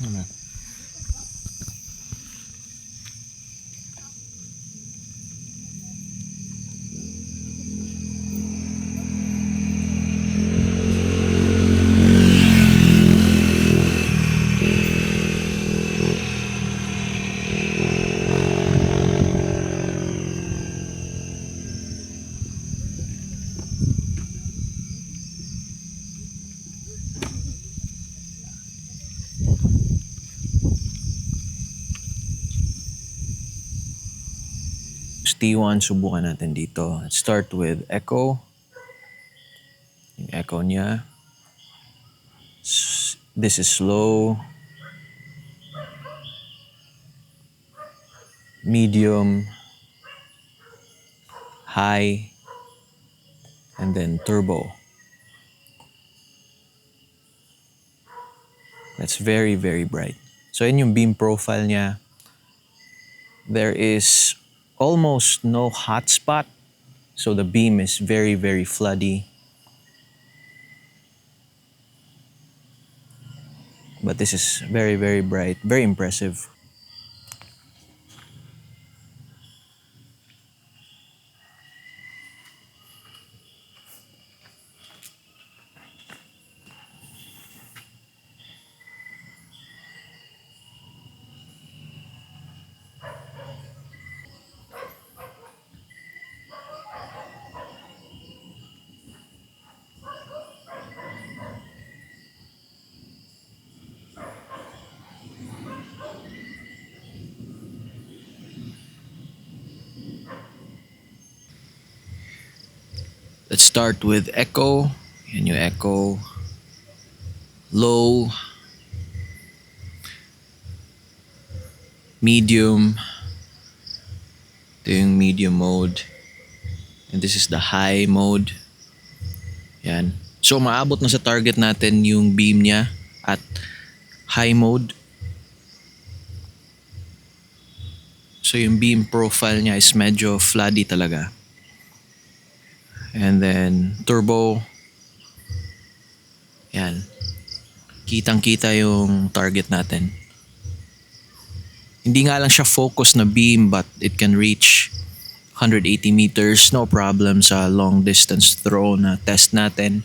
Ano? T1, subukan natin dito. Let's start with echo. Yung echo niya. This is slow. Medium. High. And then turbo. That's very, very bright. So yun yung beam profile niya. There is almost no hot spot. So the beam is very, very floody. But this is very, very bright, very impressive. Let's start with echo. Yan yung echo. Low. Medium. Ito yung medium mode. And this is the high mode. Yan. So maabot na sa target natin yung beam niya at high mode. So yung beam profile niya is medyo floody talaga. And then turbo. Yan. Kitang-kita yung target natin. Hindi nga lang siya focus na beam but it can reach 180 meters, no problem sa long distance throw na test natin.